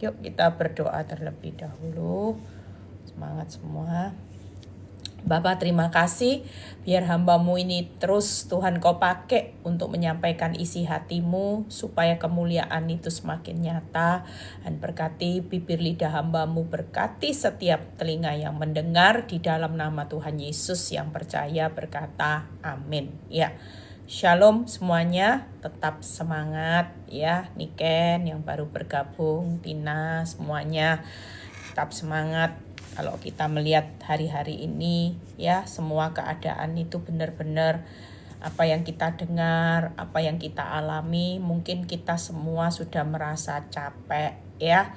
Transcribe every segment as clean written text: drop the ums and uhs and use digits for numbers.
Yuk kita berdoa terlebih dahulu. Semangat semua. Bapa, terima kasih biar hamba-Mu ini terus Tuhan Kau pakai untuk menyampaikan isi hati-Mu supaya kemuliaan itu semakin nyata. Dan berkati bibir lidah hamba-Mu, berkati setiap telinga yang mendengar di dalam nama Tuhan Yesus yang percaya berkata amin. Ya, shalom semuanya, tetap semangat ya. Niken yang baru bergabung, Tina, semuanya tetap semangat. Kalau kita melihat hari-hari ini ya, semua keadaan itu benar-benar apa yang kita dengar, apa yang kita alami, mungkin kita semua sudah merasa capek ya.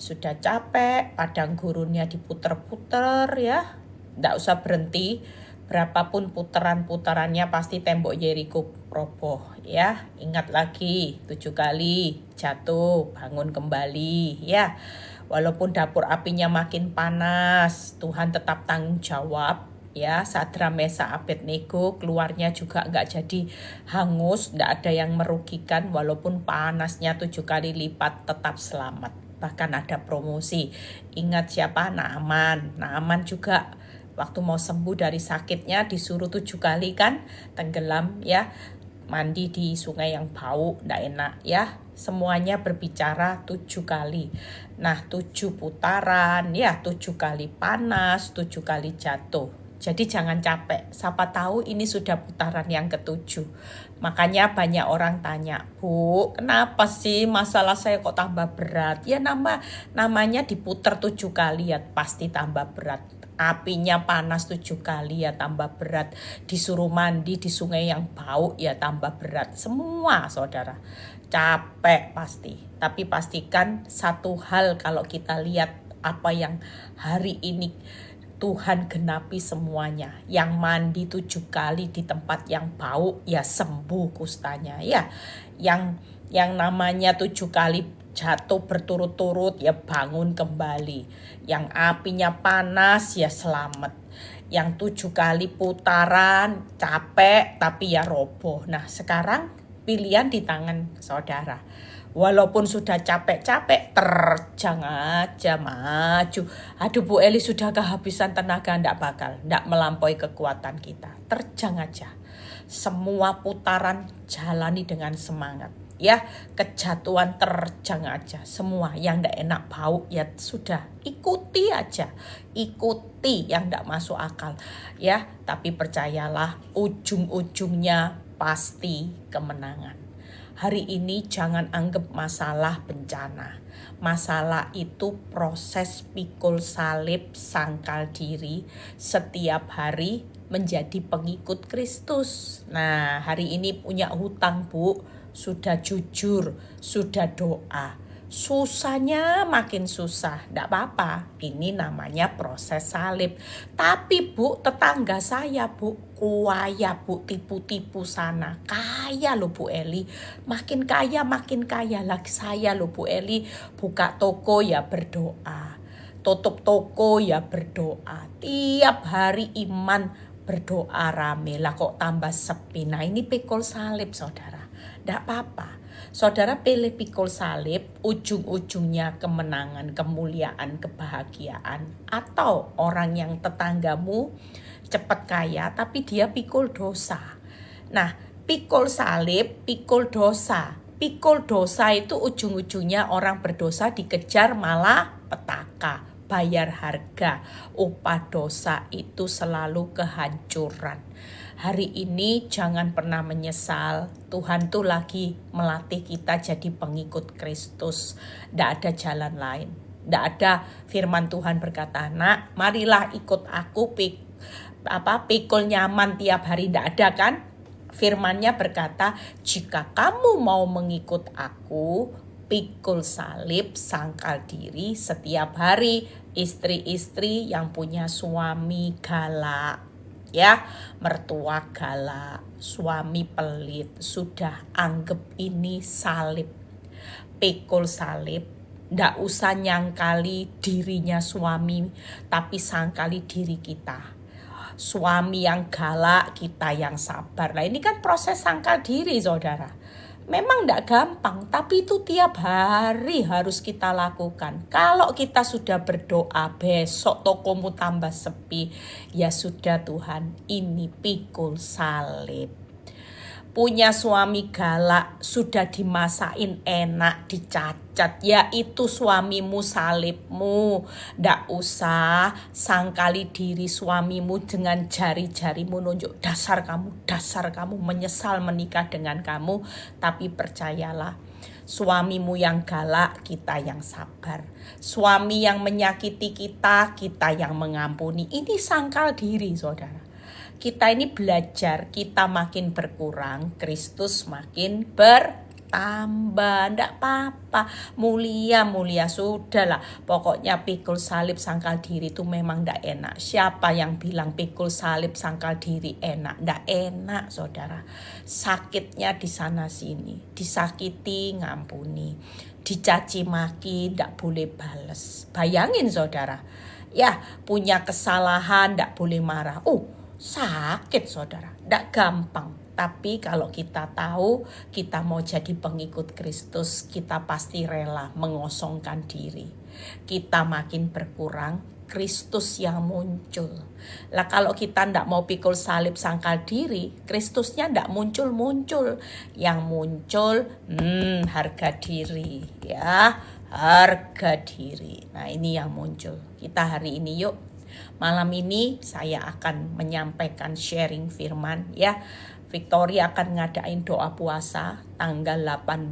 Sudah capek, padang gurunnya diputer-puter ya. Nggak usah berhenti, berapapun putaran-putarannya pasti tembok Yeriko roboh ya. Ingat lagi 7 kali jatuh, bangun kembali ya. Walaupun dapur apinya makin panas, Tuhan tetap tanggung jawab ya. Sadra Mesa Abednego keluarnya juga nggak jadi hangus, nggak ada yang merugikan. Walaupun panasnya 7 kali lipat tetap selamat. Bahkan ada promosi. Ingat siapa? Naaman juga waktu mau sembuh dari sakitnya disuruh 7 kali kan tenggelam ya. Mandi di sungai yang bau, nggak enak ya. Semuanya berbicara 7 kali. Nah 7 putaran ya, 7 kali panas, 7 kali jatuh. Jadi jangan capek, siapa tahu ini sudah putaran yang ke-7. Makanya banyak orang tanya, Bu, kenapa sih masalah saya kok tambah berat? Ya namanya diputar 7 kali ya pasti tambah berat. Apinya panas 7 kali ya tambah berat. Disuruh mandi di sungai yang bau ya tambah berat. Semua saudara capek pasti. Tapi pastikan satu hal, kalau kita lihat apa yang hari ini Tuhan genapi semuanya. Yang mandi 7 kali di tempat yang bau ya sembuh kustanya ya. Yang namanya 7 kali jatuh berturut-turut ya bangun kembali. Yang apinya panas ya selamat. Yang 7 kali putaran capek tapi ya roboh. Nah sekarang pilihan di tangan saudara. Walaupun sudah capek-capek, terjang aja maju. Aduh Bu Eli sudah kehabisan tenaga, ndak melampaui kekuatan kita. Terjang aja. Semua putaran jalani dengan semangat. Ya, kejatuhan terjang aja. Semua yang ndak enak bau ya sudah, ikuti aja. Ikuti yang ndak masuk akal. Ya, tapi percayalah ujung-ujungnya pasti kemenangan. Hari ini jangan anggap masalah bencana. Masalah itu proses pikul salib sangkal diri setiap hari menjadi pengikut Kristus. Nah, hari ini punya hutang, Bu. Sudah jujur, sudah doa. Susahnya makin susah, enggak apa-apa. Ini namanya proses salib. Tapi Bu, tetangga saya Bu, kuaya Bu, tipu-tipu sana. Kaya loh Bu Eli. Makin kaya lagi saya loh Bu Eli. Buka toko ya berdoa. Tutup toko ya berdoa. Tiap hari iman berdoa rame. Lah kok tambah sepi. Nah ini pikul salib saudara. Enggak apa-apa. Saudara pilih pikul salib, ujung-ujungnya kemenangan, kemuliaan, kebahagiaan. Atau orang yang tetanggamu cepat kaya tapi dia pikul dosa. Nah, pikul salib, pikul dosa. Pikul dosa itu ujung-ujungnya orang berdosa dikejar malah petaka, bayar harga. Upah dosa itu selalu kehancuran. Hari ini jangan pernah menyesal. Tuhan tuh lagi melatih kita jadi pengikut Kristus. Tidak ada jalan lain. Tidak ada firman Tuhan berkata, nak marilah ikut aku pikul nyaman tiap hari. Tidak ada kan? Firmannya berkata, jika kamu mau mengikut aku, pikul salib sangkal diri setiap hari. Istri-istri yang punya suami galak, ya, mertua galak, suami pelit, sudah anggap ini salib. Pikul salib, ndak usah nyangkali dirinya suami, tapi sangkali diri kita. Suami yang galak, kita yang sabar. Nah ini kan proses sangkal diri saudara. Memang tidak gampang, tapi itu tiap hari harus kita lakukan. Kalau kita sudah berdoa, besok tokomu tambah sepi, ya sudah Tuhan, ini pikul salib. Punya suami galak, sudah dimasain enak, dicacat, ya itu suamimu salibmu. Ndak usah sangkali diri suamimu dengan jari-jarimu nunjuk dasar kamu menyesal menikah dengan kamu. Tapi percayalah, suamimu yang galak, kita yang sabar. Suami yang menyakiti kita, kita yang mengampuni. Ini sangkal diri, saudara. Kita ini belajar, kita makin berkurang, Kristus makin bertambah. Ndak apa-apa, mulia sudahlah. Pokoknya pikul salib sangkal diri itu memang ndak enak. Siapa yang bilang pikul salib sangkal diri enak? Ndak enak, saudara. Sakitnya di sana sini, disakiti ngampuni, dicaci maki ndak boleh bales. Bayangin saudara, ya punya kesalahan ndak boleh marah. Sakit saudara, tidak gampang. Tapi kalau kita tahu kita mau jadi pengikut Kristus, kita pasti rela mengosongkan diri. Kita makin berkurang, Kristus yang muncul. Lah kalau kita tidak mau pikul salib sangkal diri, Kristusnya tidak muncul. Yang muncul harga diri, ya, harga diri. Nah ini yang muncul. Kita hari ini yuk, malam ini saya akan menyampaikan sharing firman, ya. Victory akan ngadain doa puasa tanggal 18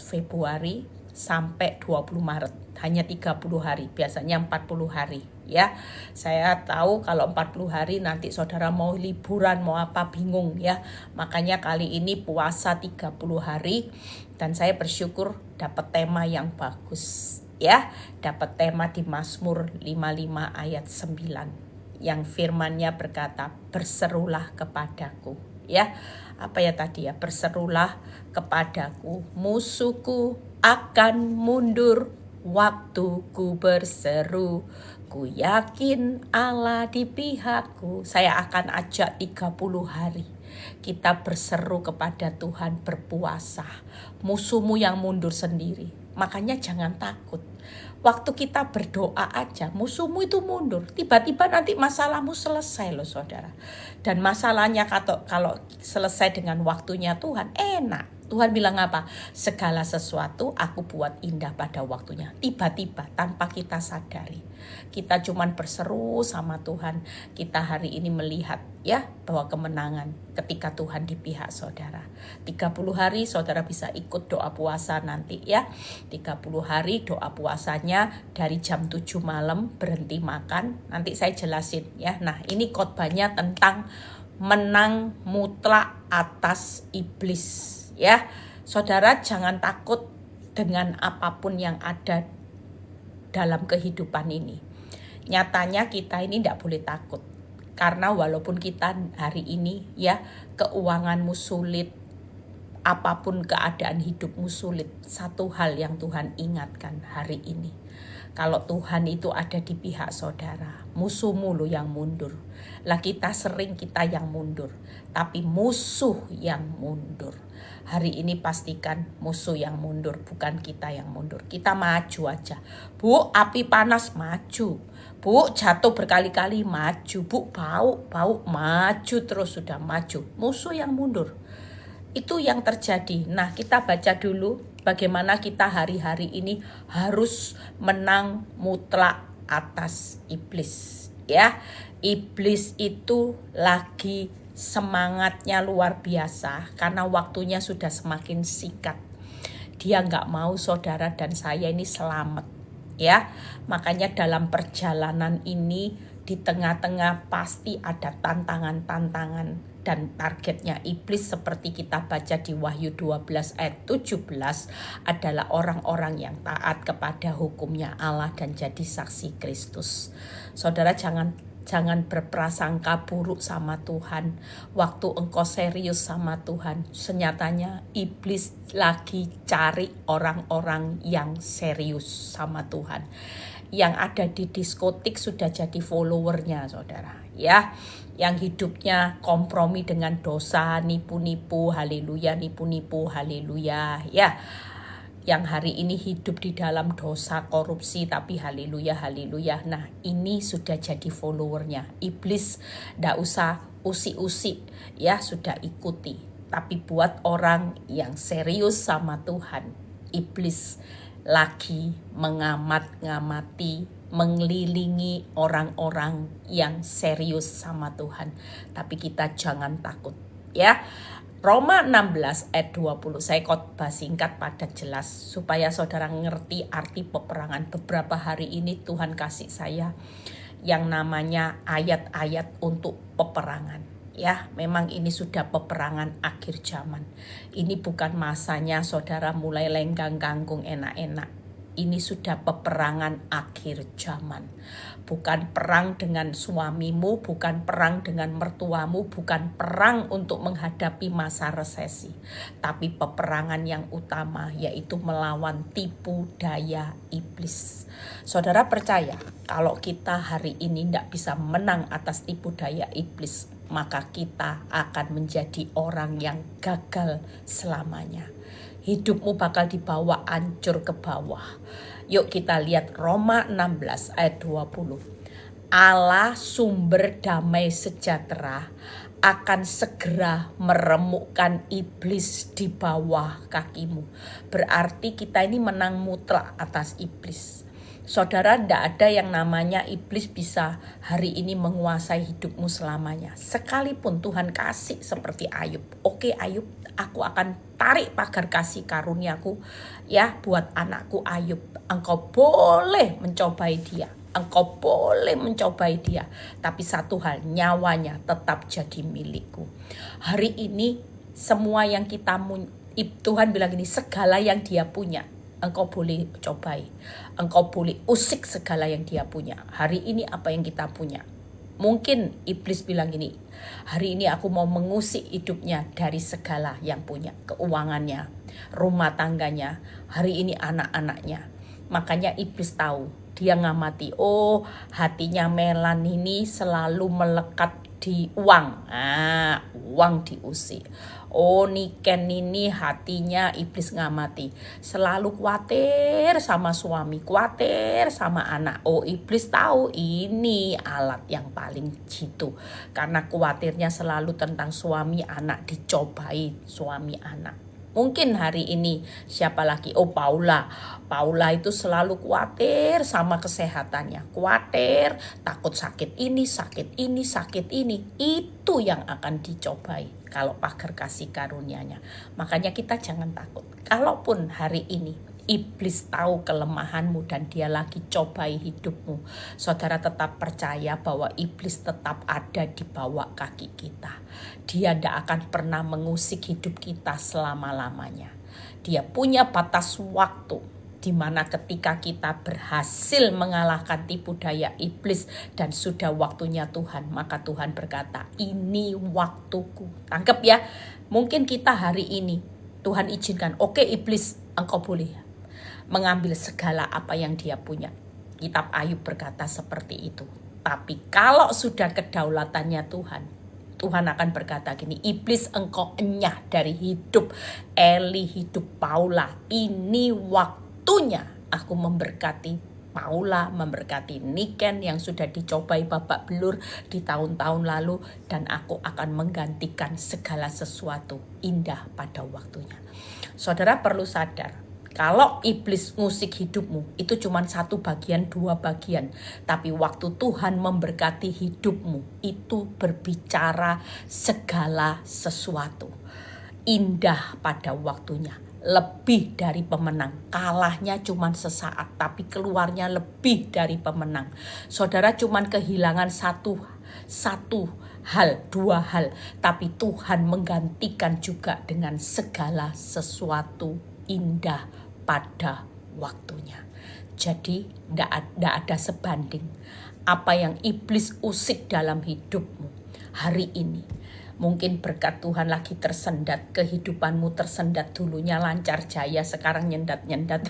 Februari sampai 20 Maret. Hanya 30 hari, biasanya 40 hari, ya. Saya tahu kalau 40 hari nanti saudara mau liburan, mau apa, bingung, ya. Makanya kali ini puasa 30 hari dan saya bersyukur dapat tema yang bagus. Ya, dapat tema di Mazmur 55 ayat 9 yang firmannya berkata, berserulah kepadaku. Ya, apa ya tadi ya, berserulah kepadaku, musuhku akan mundur waktu ku berseru. Ku yakin Allah di pihakku. Saya akan ajak 30 hari kita berseru kepada Tuhan, berpuasa. Musuhmu yang mundur sendiri. Makanya jangan takut. Waktu kita berdoa aja, musuhmu itu mundur. Tiba-tiba nanti masalahmu selesai loh saudara. Dan masalahnya kalau selesai dengan waktunya Tuhan, enak. Tuhan bilang apa? Segala sesuatu aku buat indah pada waktunya. Tiba-tiba tanpa kita sadari. Kita cuman berseru sama Tuhan. Kita hari ini melihat ya bahwa kemenangan ketika Tuhan di pihak saudara. 30 hari saudara bisa ikut doa puasa nanti ya. 30 hari doa puasanya dari jam 7 malam berhenti makan. Nanti saya jelasin ya. Nah, ini khotbahnya tentang menang mutlak atas iblis. Ya, saudara jangan takut dengan apapun yang ada dalam kehidupan ini. Nyatanya kita ini tidak boleh takut. Karena walaupun kita hari ini ya keuanganmu sulit, apapun keadaan hidupmu sulit, satu hal yang Tuhan ingatkan hari ini. Kalau Tuhan itu ada di pihak saudara, musuhmu lo yang mundur. Lah kita yang mundur, tapi musuh yang mundur. Hari ini pastikan musuh yang mundur, bukan kita yang mundur. Kita maju aja. Bu, api panas maju. Bu, jatuh berkali-kali maju. Bu, bau maju terus, sudah maju. Musuh yang mundur. Itu yang terjadi. Nah, kita baca dulu bagaimana kita hari-hari ini harus menang mutlak atas iblis. Ya, iblis itu lagi semangatnya luar biasa karena waktunya sudah semakin singkat. Dia nggak mau saudara dan saya ini selamat. Ya, makanya dalam perjalanan ini di tengah-tengah pasti ada tantangan-tantangan. Dan targetnya iblis seperti kita baca di Wahyu 12 ayat 17 adalah orang-orang yang taat kepada hukumnya Allah dan jadi saksi Kristus. Saudara jangan berprasangka buruk sama Tuhan. Waktu engkau serius sama Tuhan, senyatanya iblis lagi cari orang-orang yang serius sama Tuhan. yang ada di diskotik sudah jadi followernya, saudara. Ya, yang hidupnya kompromi dengan dosa, nipu-nipu, haleluya, nipu-nipu, haleluya. Ya, yang hari ini hidup di dalam dosa korupsi tapi haleluya haleluya. Nah, ini sudah jadi followernya. Iblis ndak usah usik-usik, ya sudah ikuti. Tapi buat orang yang serius sama Tuhan, iblis lagi mengamati, mengelilingi orang-orang yang serius sama Tuhan. Tapi kita jangan takut, ya. Roma 16 ayat 20, saya khotbah singkat padat jelas supaya saudara ngerti arti peperangan. Beberapa hari ini Tuhan kasih saya yang namanya ayat-ayat untuk peperangan. Ya, memang ini sudah peperangan akhir zaman. Ini bukan masanya saudara mulai lenggang kangkung enak-enak. Ini sudah peperangan akhir zaman. Bukan perang dengan suamimu, bukan perang dengan mertuamu, bukan perang untuk menghadapi masa resesi. Tapi peperangan yang utama yaitu melawan tipu daya iblis. Saudara percaya kalau kita hari ini tidak bisa menang atas tipu daya iblis, maka kita akan menjadi orang yang gagal selamanya. Hidupmu bakal dibawa hancur ke bawah. Yuk kita lihat Roma 16 ayat 20. Allah sumber damai sejahtera akan segera meremukkan iblis di bawah kakimu. Berarti kita ini menang mutlak atas iblis. Saudara, tidak ada yang namanya iblis bisa hari ini menguasai hidupmu selamanya. Sekalipun Tuhan kasih seperti Ayub. Oke Ayub, aku akan tarik pagar kasih karuniaku ya buat anakku Ayub. Engkau boleh mencobai dia. Engkau boleh mencobai dia. Tapi satu hal, nyawanya tetap jadi milikku. Hari ini semua yang kita Tuhan bilang ini, segala yang dia punya engkau boleh cobai. Engkau boleh usik segala yang dia punya. Hari ini apa yang kita punya? Mungkin iblis bilang gini, hari ini aku mau mengusik hidupnya dari segala yang punya. Keuangannya, rumah tangganya, hari ini anak-anaknya. Makanya iblis tahu, dia ngamati, oh hatinya Melan ini selalu melekat di uang. Uang diusik. Oh Niken ini hatinya iblis ngamati, selalu khawatir sama suami, khawatir sama anak. Oh iblis tahu ini alat yang paling jitu, karena khawatirnya selalu tentang suami anak, dicobai suami anak. Mungkin hari ini siapa lagi? Oh Paula itu selalu khawatir sama kesehatannya, khawatir takut sakit ini, sakit ini, sakit ini. Itu yang akan dicobai kalau pagar kasih karunia-Nya. Makanya kita jangan takut. Kalaupun hari ini iblis tahu kelemahanmu dan dia lagi cobai hidupmu, saudara tetap percaya bahwa iblis tetap ada di bawah kaki kita. Dia tidak akan pernah mengusik hidup kita selama-lamanya. Dia punya batas waktu di mana ketika kita berhasil mengalahkan tipu daya iblis dan sudah waktunya Tuhan, maka Tuhan berkata, ini waktuku. Tangkap ya, mungkin kita hari ini Tuhan izinkan, oke iblis engkau boleh mengambil segala apa yang dia punya. Kitab Ayub berkata seperti itu. Tapi kalau sudah kedaulatannya Tuhan, Tuhan akan berkata gini, iblis engkau enyah dari hidup Eli, hidup Paula. Ini waktunya aku memberkati Paula, memberkati Niken yang sudah dicobai babak belur di tahun-tahun lalu. Dan aku akan menggantikan segala sesuatu indah pada waktunya. Saudara perlu sadar, kalau iblis ngusik hidupmu, itu cuma 1 bagian, 2 bagian. Tapi waktu Tuhan memberkati hidupmu, itu berbicara segala sesuatu. Indah pada waktunya. Lebih dari pemenang. Kalahnya cuma sesaat, tapi keluarnya lebih dari pemenang. Saudara cuma kehilangan satu hal, 2 hal. Tapi Tuhan menggantikan juga dengan segala sesuatu indah pada waktunya. Jadi tidak ada sebanding apa yang iblis usik dalam hidupmu hari ini. Mungkin berkat Tuhan lagi tersendat, kehidupanmu tersendat, dulunya lancar jaya, sekarang nyendat-nyendat,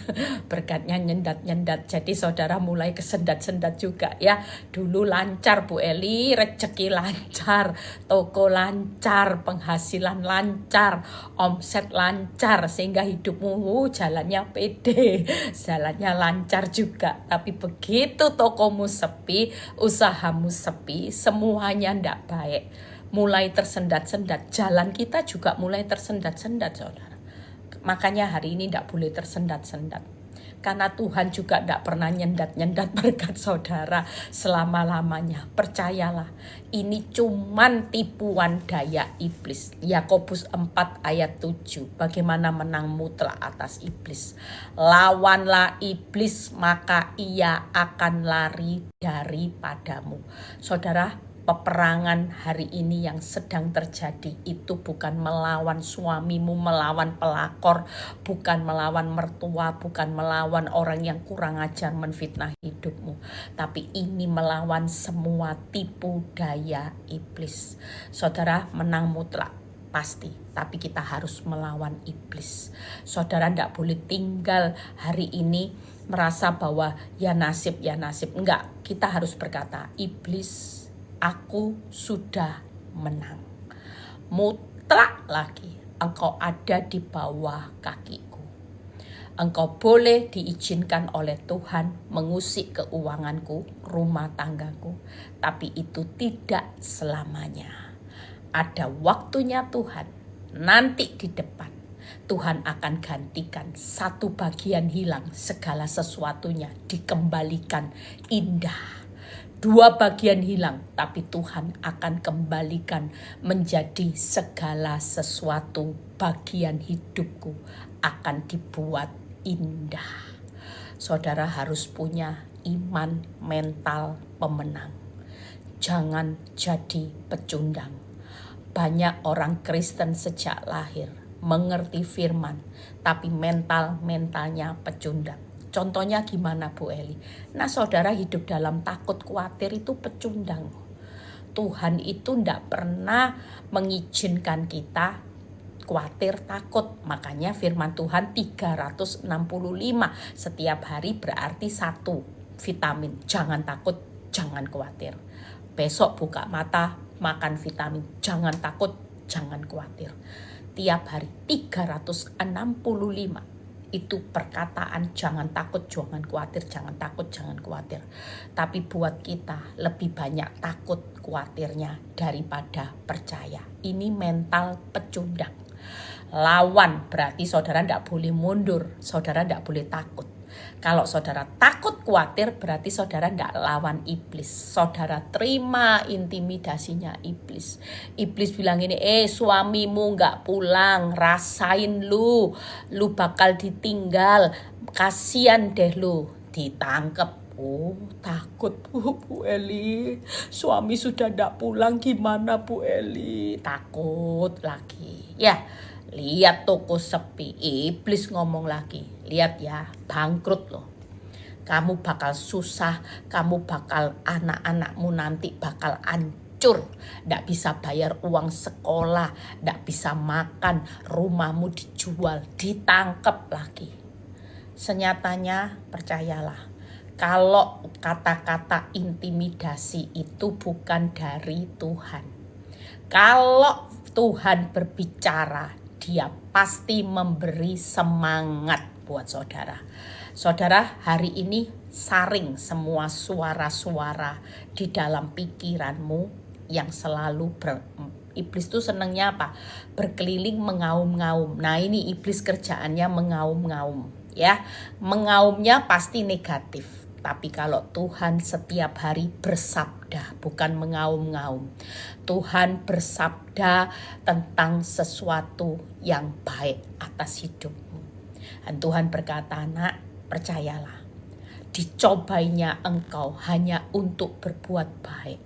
berkatnya nyendat-nyendat. Jadi saudara mulai kesendat-sendat juga ya. Dulu lancar Bu Eli, rezeki lancar, toko lancar, penghasilan lancar, omset lancar, sehingga hidupmu jalannya pede, jalannya lancar juga. Tapi begitu tokomu sepi, usahamu sepi, semuanya ndak baik, mulai tersendat-sendat, jalan kita juga mulai tersendat-sendat saudara. Makanya hari ini ndak boleh tersendat-sendat, karena Tuhan juga ndak pernah nyendat-nyendat berkat saudara selama-lamanya. Percayalah, ini cuman tipuan daya iblis. Yakobus 4 ayat 7. Bagaimana menang mutlak atas iblis? Lawanlah iblis, maka ia akan lari daripadamu. Saudara, peperangan hari ini yang sedang terjadi itu bukan melawan suamimu, melawan pelakor, bukan melawan mertua, bukan melawan orang yang kurang ajar menfitnah hidupmu, tapi ini melawan semua tipu daya iblis. Saudara, menang mutlak pasti, tapi kita harus melawan iblis. Saudara tidak boleh tinggal hari ini merasa bahwa ya nasib. Enggak, kita harus berkata, iblis, aku sudah menang. Mutlak lagi, engkau ada di bawah kakiku. Engkau boleh diizinkan oleh Tuhan mengusik keuanganku, rumah tanggaku, tapi itu tidak selamanya. Ada waktunya Tuhan, nanti di depan Tuhan akan gantikan satu bagian hilang, segala sesuatunya dikembalikan indah. 2 bagian hilang, tapi Tuhan akan kembalikan menjadi segala sesuatu bagian hidupku akan dibuat indah. Saudara harus punya iman mental pemenang. Jangan jadi pecundang. Banyak orang Kristen sejak lahir mengerti firman, tapi mentalnya pecundang. Contohnya gimana Bu Eli? Nah saudara, hidup dalam takut khawatir itu pecundang. Tuhan itu tidak pernah mengizinkan kita khawatir takut. Makanya firman Tuhan 365 setiap hari berarti 1 vitamin. Jangan takut, jangan khawatir. Besok buka mata, makan vitamin. Jangan takut, jangan khawatir. Tiap hari 365. Itu perkataan jangan takut, jangan khawatir, jangan takut, jangan khawatir. Tapi buat kita lebih banyak takut khawatirnya daripada percaya. Ini mental pecundang. Lawan, berarti saudara tidak boleh mundur, saudara tidak boleh takut. Kalau saudara takut khawatir, berarti saudara tidak lawan iblis. Saudara terima intimidasinya iblis. Iblis bilang ini, suamimu nggak pulang, rasain lu bakal ditinggal, kasian deh lu, ditangkep. Oh takut Bu Eli, suami sudah tidak pulang, gimana Bu Eli? Takut lagi ya. Lihat toko sepi, iblis ngomong lagi, lihat ya, bangkrut loh. Kamu bakal susah, kamu bakal, anak-anakmu nanti bakal hancur. Nggak bisa bayar uang sekolah, nggak bisa makan, rumahmu dijual, ditangkep lagi. Senyatanya percayalah, kalau kata-kata intimidasi itu bukan dari Tuhan. Kalau Tuhan berbicara, Dia pasti memberi semangat buat saudara. Saudara, hari ini saring semua suara-suara di dalam pikiranmu yang selalu iblis itu senangnya apa? Berkeliling mengaum-ngaum. Nah, ini iblis kerjaannya mengaum-ngaum, ya. Mengaumnya pasti negatif. Tapi kalau Tuhan setiap hari bersabda, bukan mengaum-ngaum. Tuhan bersabda tentang sesuatu yang baik atas hidupmu. Dan Tuhan berkata, nak, percayalah, dicobainya engkau hanya untuk berbuat baik.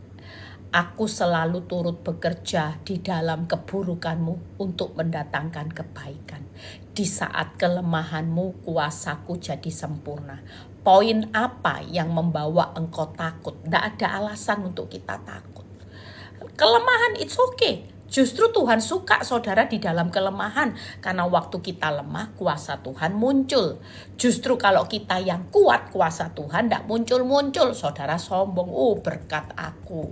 Aku selalu turut bekerja di dalam keburukanmu untuk mendatangkan kebaikan. Di saat kelemahanmu, kuasaku jadi sempurna. Poin apa yang membawa engkau takut? Tidak ada alasan untuk kita takut. Kelemahan it's okay. Justru Tuhan suka saudara di dalam kelemahan. Karena waktu kita lemah, kuasa Tuhan muncul. Justru kalau kita yang kuat, kuasa Tuhan tidak muncul-muncul. Saudara sombong, berkat aku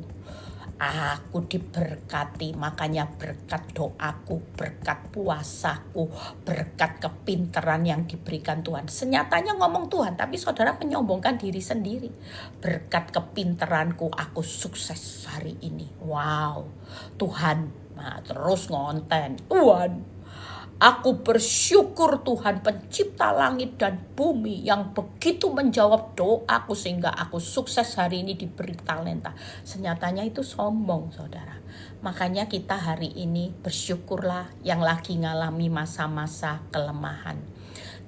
diberkati, makanya berkat doaku, berkat puasaku, berkat kepintaran yang diberikan Tuhan. Senyatanya ngomong Tuhan, tapi saudara menyombongkan diri sendiri. Berkat kepintaranku, aku sukses hari ini. Wow, Tuhan terus ngonten. Tuhan, aku bersyukur Tuhan pencipta langit dan bumi yang begitu menjawab doaku sehingga aku sukses hari ini diberi talenta. Senyatanya itu sombong saudara. Makanya kita hari ini bersyukurlah yang lagi ngalami masa-masa kelemahan.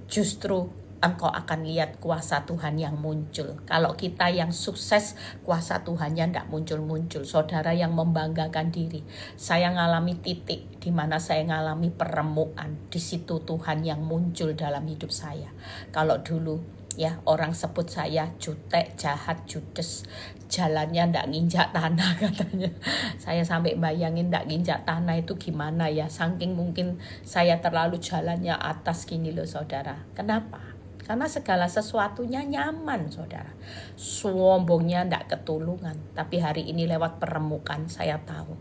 Justru engkau akan lihat kuasa Tuhan yang muncul. Kalau kita yang sukses, kuasa Tuhannya tidak muncul-muncul. Saudara yang membanggakan diri. Saya ngalami titik di mana saya ngalami peremuan. Di situ Tuhan yang muncul dalam hidup saya. Kalau dulu ya orang sebut saya jutek, jahat, judes. Jalannya ndak nginjak tanah katanya. Saya sampai bayangin ndak nginjak tanah itu gimana ya. Saking mungkin saya terlalu jalannya atas gini loh saudara. Kenapa? Karena segala sesuatunya nyaman saudara. Sombongnya ndak ketulungan. Tapi hari ini lewat peremukan saya tahu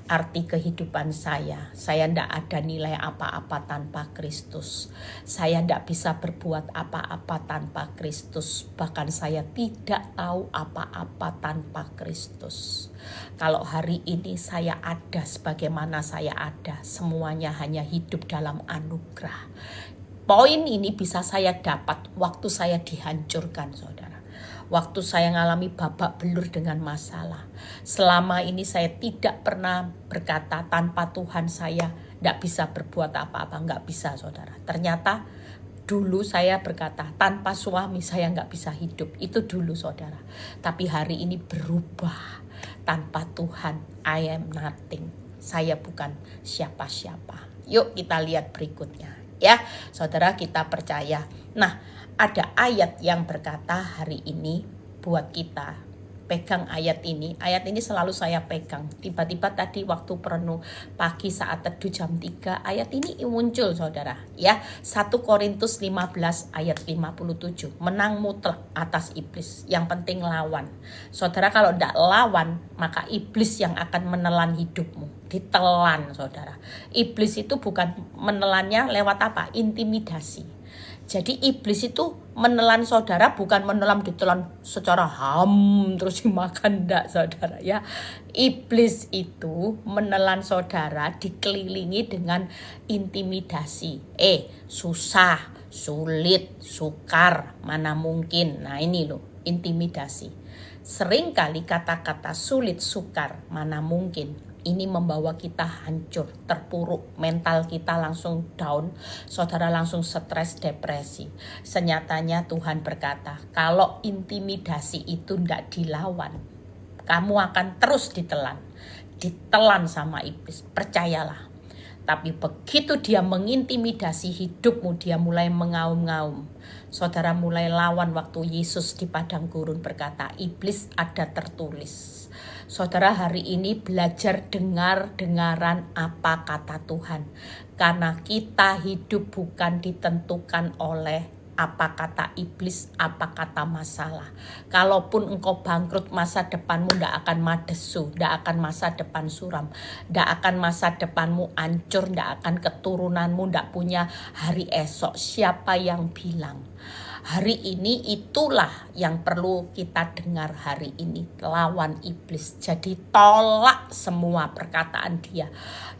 arti kehidupan saya. Saya ndak ada nilai apa-apa tanpa Kristus. Saya ndak bisa berbuat apa-apa tanpa Kristus. Bahkan saya tidak tahu apa-apa tanpa Kristus. Kalau hari ini saya ada sebagaimana saya ada, semuanya hanya hidup dalam anugerah. Poin ini bisa saya dapat waktu saya dihancurkan saudara. Waktu saya ngalami babak belur dengan masalah. Selama ini saya tidak pernah berkata tanpa Tuhan saya tidak bisa berbuat apa-apa. Nggak bisa saudara. Ternyata dulu saya berkata tanpa suami saya nggak bisa hidup. Itu dulu saudara. Tapi hari ini berubah. Tanpa Tuhan I am nothing. Saya bukan siapa-siapa. Yuk kita lihat berikutnya. Ya, saudara kita percaya. Nah, ada ayat yang berkata hari ini buat kita. Pegang ayat ini. Ayat ini selalu saya pegang. Tiba-tiba tadi waktu perenung pagi saat teduh jam 3, ayat ini muncul saudara. Ya, 1 Korintus 15 ayat 57. Menang mutlak atas iblis. Yang penting lawan. Saudara kalau tidak lawan, maka iblis yang akan menelan hidupmu. Ditelan saudara. Iblis itu bukan menelannya lewat apa? Intimidasi. Jadi iblis itu menelan saudara bukan menelan ditelan secara terus dimakan enggak saudara ya. Iblis itu menelan saudara dikelilingi dengan intimidasi. Susah, sulit, sukar, mana mungkin. Nah ini loh intimidasi. Seringkali kata-kata sulit, sukar, mana mungkin ini membawa kita hancur, terpuruk, mental kita langsung down, saudara langsung stres, depresi. Senyatanya Tuhan berkata, kalau intimidasi itu tidak dilawan, kamu akan terus ditelan sama iblis, percayalah. Tapi begitu dia mengintimidasi hidupmu, dia mulai mengaum-ngaum. Saudara mulai lawan waktu Yesus di padang gurun berkata, iblis ada tertulis. Saudara hari ini belajar dengaran apa kata Tuhan. Karena kita hidup bukan ditentukan oleh apa kata iblis, apa kata masalah. Kalaupun engkau bangkrut, masa depanmu tidak akan madesu, tidak akan masa depan suram, tidak akan masa depanmu hancur, tidak akan keturunanmu tidak punya hari esok. Siapa yang bilang? Hari ini itulah yang perlu kita dengar hari ini. Lawan iblis. Jadi tolak semua perkataan dia.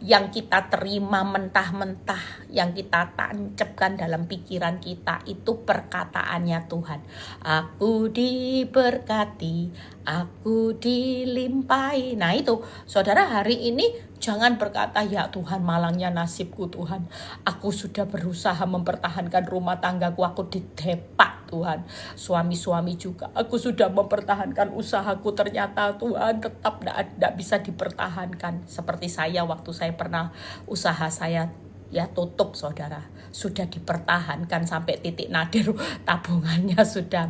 Yang kita terima mentah-mentah. Yang kita tancapkan dalam pikiran kita. Itu perkataannya Tuhan. Aku diberkati. Aku dilimpahi. Nah itu saudara hari ini jangan berkata ya Tuhan malangnya nasibku Tuhan. Aku sudah berusaha mempertahankan rumah tanggaku. Aku didepak Tuhan. Suami-suami juga. Aku sudah mempertahankan usahaku. Ternyata Tuhan tetap tidak bisa dipertahankan. Seperti saya waktu saya pernah usaha saya ya tutup saudara. Sudah dipertahankan sampai titik nadir, tabungannya sudah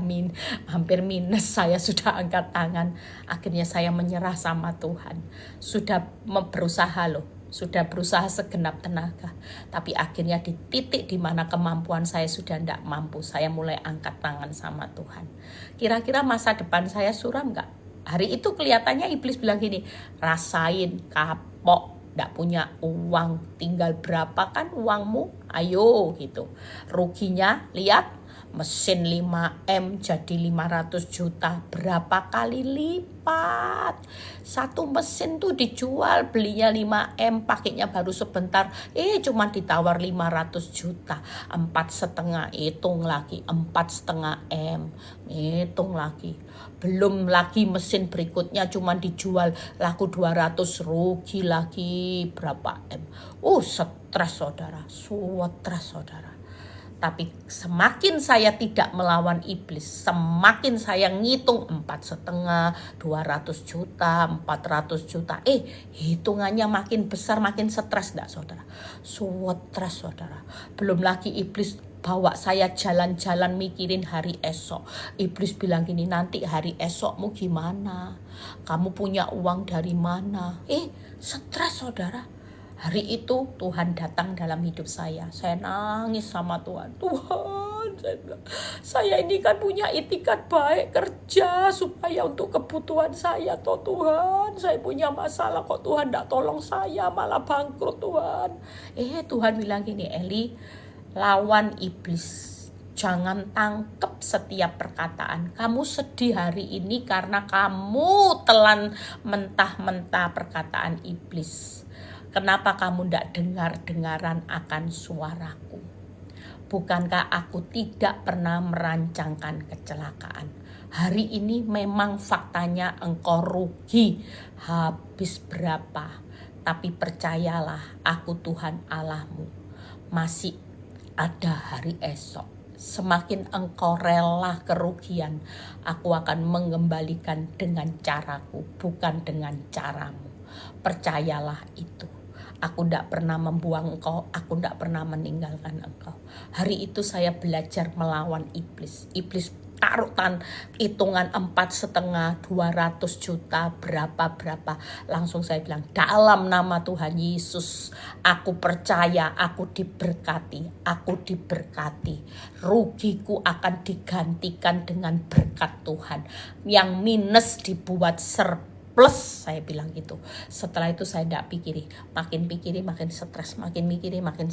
hampir minus. Saya sudah angkat tangan, akhirnya saya menyerah sama Tuhan. Sudah berusaha loh, sudah berusaha segenap tenaga, tapi akhirnya di titik dimana kemampuan saya sudah tidak mampu, saya mulai angkat tangan sama Tuhan. Kira-kira masa depan saya suram nggak? Hari itu kelihatannya iblis bilang gini, rasain kapok, tidak punya uang, tinggal berapa kan uangmu, ayo gitu. Ruginya lihat, mesin 5M jadi 500 juta, berapa kali lipat. Satu mesin tuh dijual, belinya 5M, pakainya baru sebentar, cuma ditawar 500 juta. 4,5, hitung lagi, 4,5M, hitung lagi. Belum lagi mesin berikutnya cuma dijual laku 200, rugi lagi berapa M. Stres saudara, stres saudara. Tapi semakin saya tidak melawan iblis, semakin saya ngitung 4,5, 200 juta, 400 juta. Hitungannya makin besar, makin stres enggak saudara? Stres saudara. Belum lagi iblis bawa saya jalan-jalan mikirin hari esok. Iblis bilang gini, nanti hari esokmu gimana? Kamu punya uang dari mana? Stres saudara. Hari itu Tuhan datang dalam hidup saya. Saya nangis sama Tuhan. Tuhan, saya ini kan punya itikat baik kerja supaya untuk kebutuhan saya. Tuhan, saya punya masalah kok Tuhan tidak tolong saya, malah bangkrut Tuhan. Tuhan bilang gini, Eli, lawan iblis. Jangan tangkep setiap perkataan. Kamu sedih hari ini karena kamu telan mentah-mentah perkataan iblis. Kenapa kamu tidak dengar-dengaran akan suaraku? Bukankah aku tidak pernah merancangkan kecelakaan? Hari ini memang faktanya engkau rugi habis berapa. Tapi percayalah, aku Tuhan Allahmu. Masih ada hari esok. Semakin engkau rela kerugian, aku akan mengembalikan dengan caraku, bukan dengan caramu. Percayalah itu. Aku tidak pernah membuang engkau, aku tidak pernah meninggalkan engkau. Hari itu saya belajar melawan iblis. Iblis taruh hitungan 4,5, 200 juta, berapa. Langsung saya bilang, dalam nama Tuhan Yesus, aku percaya aku diberkati. Rugiku akan digantikan dengan berkat Tuhan. Yang minus dibuat plus, saya bilang gitu. Setelah itu saya tidak pikiri, makin makin stres, makin mikiri makin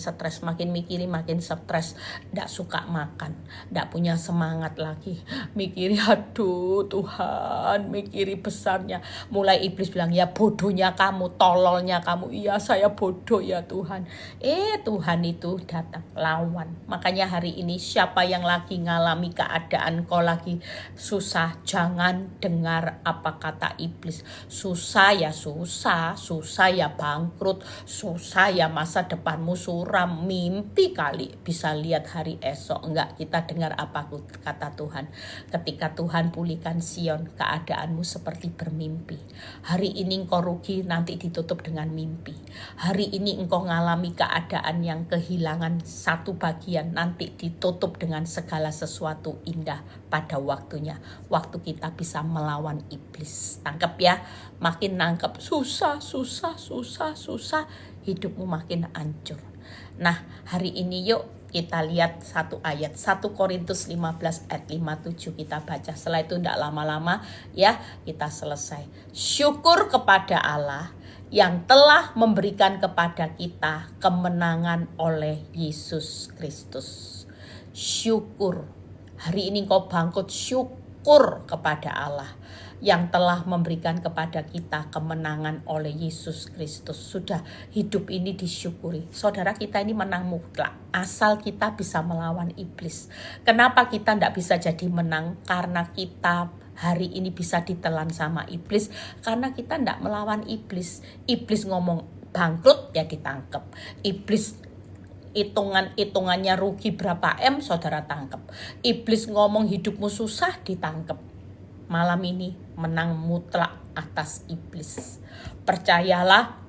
stres, tidak suka makan, tidak punya semangat lagi, mikiri aduh Tuhan, mikiri besarnya. Mulai iblis bilang, ya bodohnya kamu, tololnya kamu. Iya saya bodoh ya Tuhan. Tuhan itu datang lawan. Makanya hari ini siapa yang lagi ngalami keadaan kau lagi susah, jangan dengar apa kata iblis. Susah ya bangkrut, susah ya masa depanmu suram, mimpi kali bisa lihat hari esok. Enggak, kita dengar apa kata Tuhan. Ketika Tuhan pulihkan Sion, keadaanmu seperti bermimpi. Hari ini engkau rugi, nanti ditutup dengan mimpi. Hari ini engkau ngalami keadaan yang kehilangan satu bagian, nanti ditutup dengan segala sesuatu indah pada waktunya. Waktu kita bisa melawan iblis. Tangkap ya. Makin nangkep susah, hidupmu makin hancur. Nah, hari ini yuk kita lihat satu ayat, 1 Korintus 15 ayat 57 kita baca. Setelah itu tidak lama-lama ya kita selesai. Syukur kepada Allah yang telah memberikan kepada kita kemenangan oleh Yesus Kristus. Syukur. Hari ini kau bangkrut, syukur kepada Allah yang telah memberikan kepada kita kemenangan oleh Yesus Kristus. Sudah, hidup ini disyukuri. Saudara, kita ini menang mutlak asal kita bisa melawan iblis. Kenapa kita tidak bisa jadi menang? Karena kita hari ini bisa ditelan sama iblis, karena kita tidak melawan iblis. Iblis ngomong bangkrut ya ditangkap. Iblis hitungannya rugi berapa M, saudara tangkap. Iblis ngomong hidupmu susah, ditangkap. Malam ini menang mutlak atas iblis. Percayalah,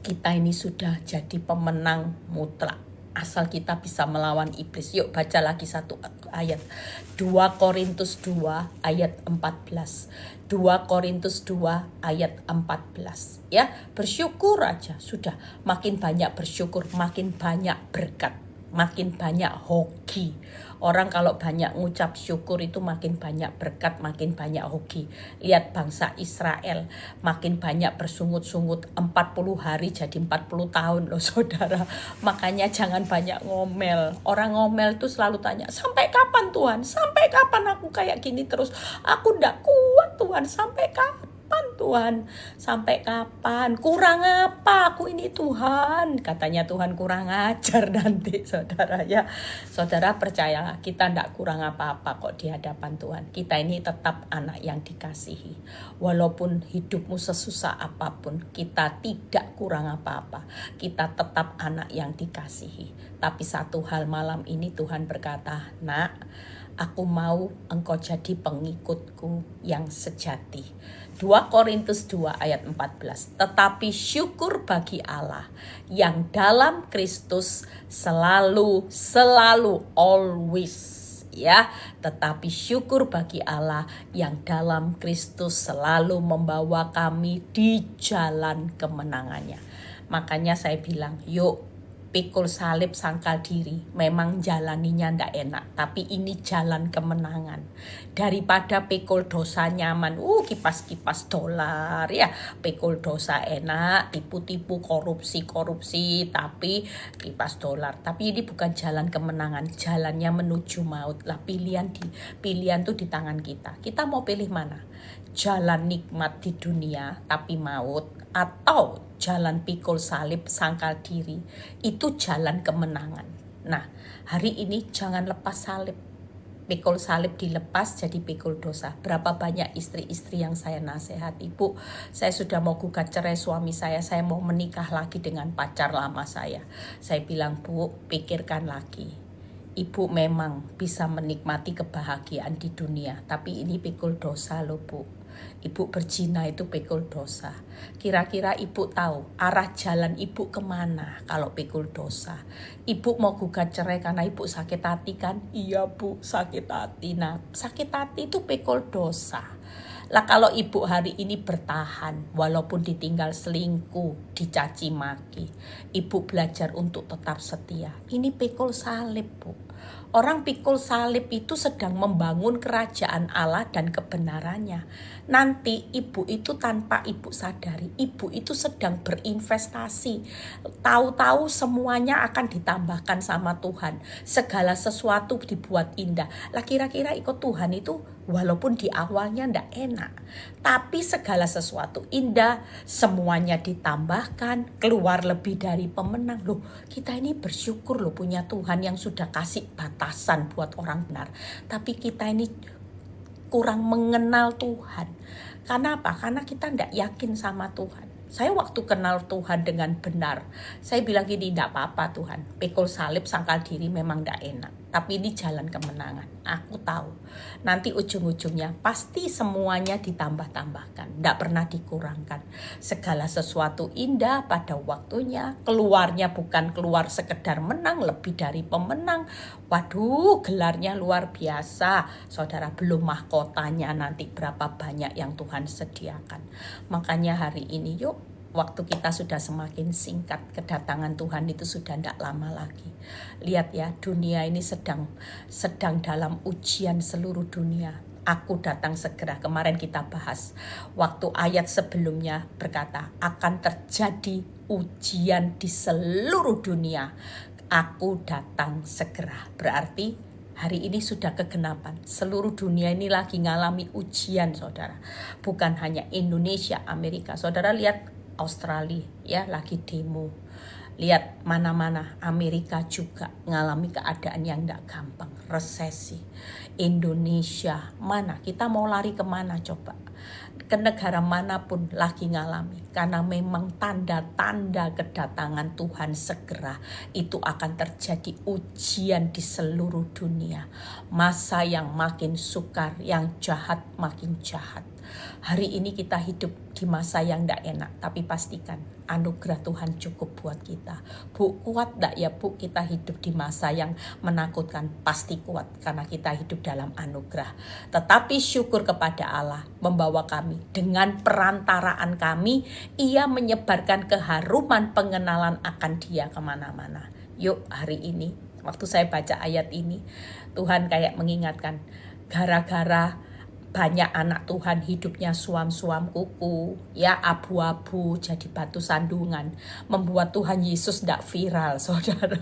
Kita ini sudah jadi pemenang mutlak. Asal kita bisa melawan iblis. Yuk baca lagi satu ayat. 2 Korintus 2 ayat 14. 2 Korintus 2 ayat 14. Ya, bersyukur aja. Sudah, makin banyak bersyukur, makin banyak berkat, makin banyak hoki. Orang kalau banyak ngucap syukur itu makin banyak berkat, makin banyak hoki. Lihat bangsa Israel, makin banyak bersungut-sungut, 40 hari jadi 40 tahun loh saudara. Makanya jangan banyak ngomel. Orang ngomel itu selalu tanya, sampai kapan Tuhan? Sampai kapan aku kayak gini terus? Aku ndak kuat Tuhan, sampai kapan Tuhan? Sampai kapan? Kurang apa aku ini Tuhan? Katanya Tuhan kurang ajar nanti saudara ya. Saudara percayalah, kita ndak kurang apa-apa kok di hadapan Tuhan. Kita ini tetap anak yang dikasihi. Walaupun hidupmu sesusah apapun, kita tidak kurang apa-apa. Kita tetap anak yang dikasihi. Tapi satu hal malam ini Tuhan berkata, nak, aku mau engkau jadi pengikutku yang sejati. 2 Korintus 2 ayat 14. Tetapi syukur bagi Allah yang dalam Kristus selalu always, ya. Tetapi syukur bagi Allah yang dalam Kristus selalu membawa kami di jalan kemenangannya. Makanya saya bilang, yuk pikul salib sangkal diri, memang jalaninya ndak enak, tapi ini jalan kemenangan. Daripada pikul dosa nyaman, kipas-kipas dolar ya, pikul dosa enak, tipu-tipu, korupsi, tapi kipas dolar. Tapi ini bukan jalan kemenangan, jalannya menuju maut. Lah pilihan tuh di tangan kita. Kita mau pilih mana? Jalan nikmat di dunia tapi maut, atau jalan pikul salib sangkal diri, itu jalan kemenangan. Nah, hari ini jangan lepas salib. Pikul salib dilepas jadi pikul dosa. Berapa banyak istri-istri yang saya nasihati, Bu, saya sudah mau gugat cerai suami saya mau menikah lagi dengan pacar lama saya. Saya bilang, Bu, pikirkan lagi. Ibu memang bisa menikmati kebahagiaan di dunia, tapi ini pikul dosa loh, Bu. Ibu berzina itu pikul dosa. Kira-kira ibu tahu arah jalan ibu kemana kalau pikul dosa? Ibu mau gugat cerai karena ibu sakit hati kan? Iya Bu, sakit hati. Nah, sakit hati itu pikul dosa. Lah kalau ibu hari ini bertahan walaupun ditinggal selingkuh, dicaci maki, ibu belajar untuk tetap setia. Ini pikul salib, Bu. Orang pikul salib itu sedang membangun kerajaan Allah dan kebenarannya. Nanti ibu itu tanpa ibu sadari, ibu itu sedang berinvestasi. Tahu-tahu semuanya akan ditambahkan sama Tuhan. Segala sesuatu dibuat indah. Lah kira-kira ikut Tuhan itu walaupun di awalnya ndak enak, tapi segala sesuatu indah, semuanya ditambahkan, keluar lebih dari pemenang. Loh, kita ini bersyukur loh punya Tuhan yang sudah kasih batasan buat orang benar. Tapi kita ini kurang mengenal Tuhan. Karena apa? Karena kita ndak yakin sama Tuhan. Saya waktu kenal Tuhan dengan benar, saya bilang gini, ndak apa-apa Tuhan, pikul salib sangkal diri memang ndak enak, tapi ini jalan kemenangan. Aku tahu nanti ujung-ujungnya pasti semuanya ditambah-tambahkan, ndak pernah dikurangkan. Segala sesuatu indah pada waktunya, keluarnya bukan keluar sekedar menang, lebih dari pemenang. Waduh, gelarnya luar biasa. Saudara, belum mahkotanya nanti berapa banyak yang Tuhan sediakan. Makanya hari ini yuk, waktu kita sudah semakin singkat, kedatangan Tuhan itu sudah tidak lama lagi. Lihat ya, dunia ini sedang dalam ujian seluruh dunia. Aku datang segera, kemarin kita bahas. Waktu ayat sebelumnya berkata, akan terjadi ujian di seluruh dunia. Aku datang segera. Berarti hari ini sudah kegenapan. Seluruh dunia ini lagi ngalami ujian, saudara. Bukan hanya Indonesia, Amerika. Saudara lihat Australia ya lagi demo. Lihat mana-mana, Amerika juga ngalami keadaan yang tidak gampang, resesi. Indonesia mana? Kita mau lari kemana coba? ke negara manapun lagi ngalami. Karena memang tanda-tanda kedatangan Tuhan segera itu akan terjadi ujian di seluruh dunia. Masa yang makin sukar, yang jahat makin jahat. Hari ini kita hidup di masa yang tidak enak, tapi pastikan anugerah Tuhan cukup buat kita. Bu, kuat tidak ya Bu kita hidup di masa yang menakutkan? Pasti kuat karena kita hidup dalam anugerah. Tetapi syukur kepada Allah membawa kami dengan perantaraan kami, Ia menyebarkan keharuman pengenalan akan Dia kemana-mana. Yuk hari ini, waktu saya baca ayat ini, Tuhan kayak mengingatkan, gara-gara banyak anak Tuhan hidupnya suam-suam kuku, ya abu-abu jadi batu sandungan, membuat Tuhan Yesus tidak viral, saudara.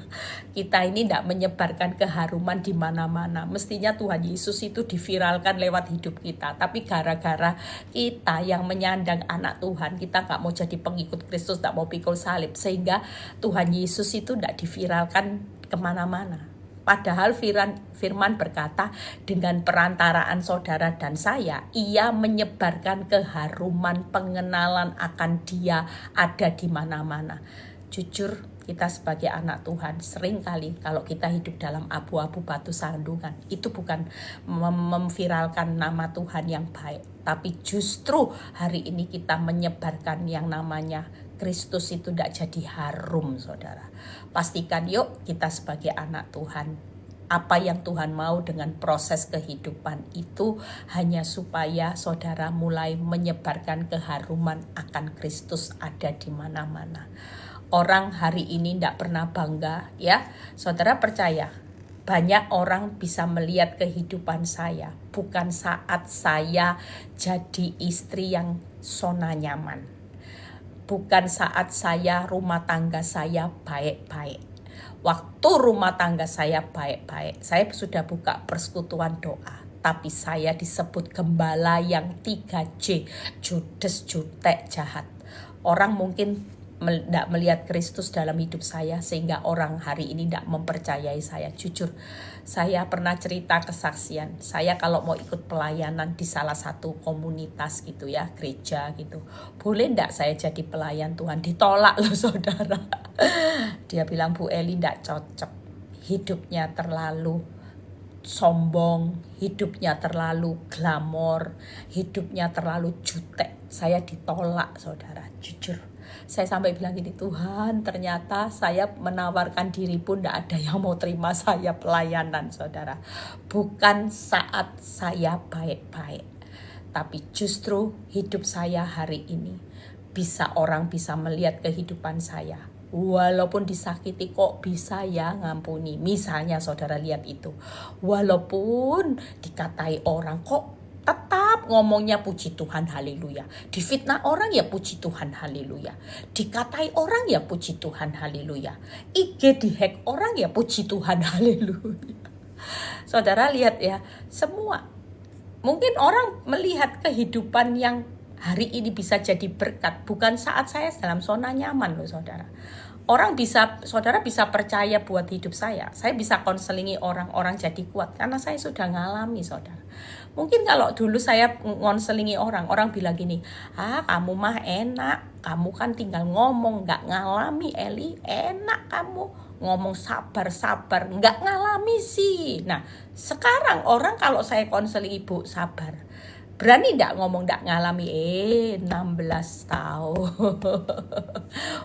Kita ini tidak menyebarkan keharuman di mana-mana. Mestinya Tuhan Yesus itu diviralkan lewat hidup kita, tapi gara-gara kita yang menyandang anak Tuhan, kita nggak mau jadi pengikut Kristus, nggak mau pikul salib, sehingga Tuhan Yesus itu tidak diviralkan kemana-mana. Padahal firman berkata, dengan perantaraan saudara dan saya, Ia menyebarkan keharuman pengenalan akan Dia ada di mana-mana. Jujur, kita sebagai anak Tuhan seringkali kalau kita hidup dalam abu-abu batu sandungan, itu bukan memviralkan nama Tuhan yang baik, tapi justru hari ini kita menyebarkan yang namanya Kristus itu tidak jadi harum, saudara. Pastikan yuk kita sebagai anak Tuhan, apa yang Tuhan mau dengan proses kehidupan itu hanya supaya saudara mulai menyebarkan keharuman akan Kristus ada di mana-mana. Orang hari ini tidak pernah bangga, ya. Saudara percaya, banyak orang bisa melihat kehidupan saya bukan saat saya jadi istri yang zona nyaman. Bukan saat saya rumah tangga saya baik-baik. Waktu rumah tangga saya baik-baik, saya sudah buka persekutuan doa. Tapi saya disebut gembala yang 3J, judes, jutek, jahat. Orang mungkin tidak melihat Kristus dalam hidup saya, sehingga orang hari ini tidak mempercayai saya. Jujur, saya pernah cerita kesaksian. Saya kalau mau ikut pelayanan di salah satu komunitas gitu ya, gereja gitu, boleh tidak saya jadi pelayan Tuhan? Ditolak loh saudara. Dia bilang, Bu Eli tidak cocok, hidupnya terlalu sombong, hidupnya terlalu glamor, hidupnya terlalu jutek. Saya ditolak saudara, jujur. Saya sampai bilang gini, Tuhan ternyata saya menawarkan diri pun tidak ada yang mau terima saya pelayanan, saudara. Bukan saat saya baik-baik, tapi justru hidup saya hari ini orang bisa melihat kehidupan saya. Walaupun disakiti kok bisa ya ngampuni. Misalnya saudara lihat itu, walaupun dikatai orang kok tetap ngomongnya puji Tuhan, haleluya. Difitnah orang ya puji Tuhan, haleluya. Dikatai orang ya puji Tuhan, haleluya. IG dihack orang ya puji Tuhan, haleluya. Saudara lihat ya, semua. Mungkin orang melihat kehidupan yang hari ini bisa jadi berkat bukan saat saya dalam zona nyaman loh saudara. Saudara bisa percaya buat hidup saya. Saya bisa konselingi orang jadi kuat karena saya sudah ngalami, saudara. Mungkin kalau dulu saya konselingi orang bilang gini, kamu mah enak, kamu kan tinggal ngomong, gak ngalami Eli, enak kamu ngomong sabar, gak ngalami sih. Nah sekarang orang kalau saya konseling ibu sabar, berani ndak ngomong ndak ngalami 16 tahun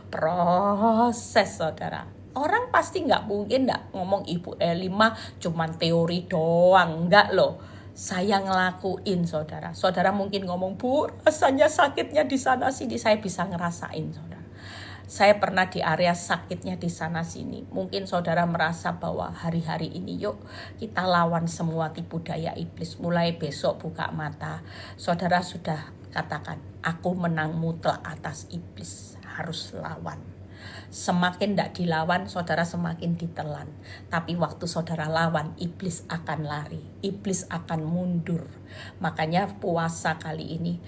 proses saudara. Orang pasti nggak mungkin ndak ngomong Ibu Eli mah cuman teori doang, enggak loh. Saya ngelakuin saudara. Saudara mungkin ngomong, Bu rasanya sakitnya di sana sini, saya bisa ngerasain saudara. Saya pernah di area sakitnya di sana sini. Mungkin saudara merasa bahwa hari-hari ini yuk kita lawan semua tipu daya iblis. Mulai besok buka mata, saudara sudah katakan, aku menang mutlak atas iblis. Harus lawan. Semakin tidak dilawan, saudara semakin ditelan. Tapi waktu saudara lawan, iblis akan lari. Iblis akan mundur. Makanya puasa kali ini,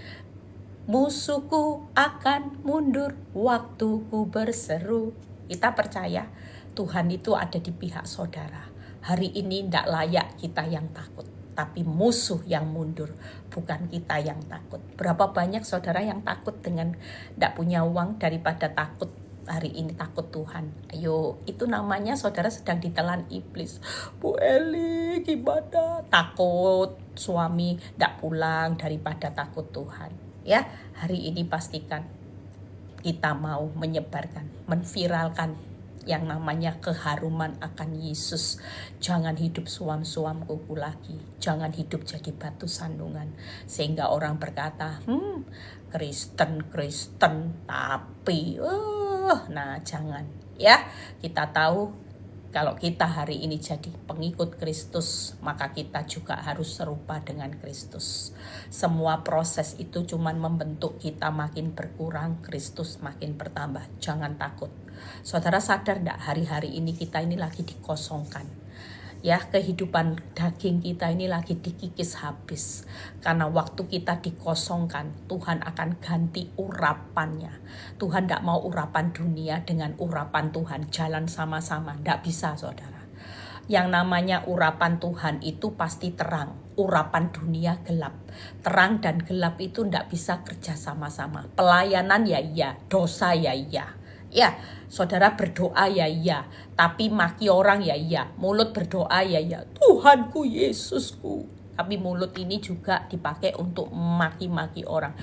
musuhku akan mundur waktuku berseru. Kita percaya Tuhan itu ada di pihak saudara. Hari ini tidak layak kita yang takut. tapi musuh yang mundur, bukan kita yang takut. Berapa banyak saudara yang takut dengan tidak punya uang daripada takut hari ini takut Tuhan. Ayo, itu namanya saudara sedang ditelan iblis. Bu Eli gimana? Takut suami tidak pulang daripada takut Tuhan. Ya, hari ini pastikan kita mau menyebarkan, menviralkan yang namanya keharuman akan Yesus. Jangan hidup suam-suam kuku lagi. Jangan hidup jadi batu sandungan. Sehingga orang berkata, Kristen, tapi nah jangan. Ya, kita tahu kalau kita hari ini jadi pengikut Kristus, maka kita juga harus serupa dengan Kristus. Semua proses itu cuma membentuk kita makin berkurang, Kristus makin bertambah. Jangan takut. Saudara sadar enggak, hari-hari ini kita ini lagi dikosongkan. Ya, kehidupan daging kita ini lagi dikikis habis. Karena waktu kita dikosongkan, Tuhan akan ganti urapannya. Tuhan tidak mau urapan dunia dengan urapan Tuhan jalan sama-sama. Tidak bisa, saudara. Yang namanya urapan Tuhan itu pasti terang. Urapan dunia gelap. Terang dan gelap itu tidak bisa kerja sama-sama. Pelayanan ya iya, dosa ya iya. Ya, saudara berdoa ya iya, tapi maki orang ya iya. Mulut berdoa ya iya, Tuhanku, Yesusku. Tapi mulut ini juga dipakai untuk maki-maki orang.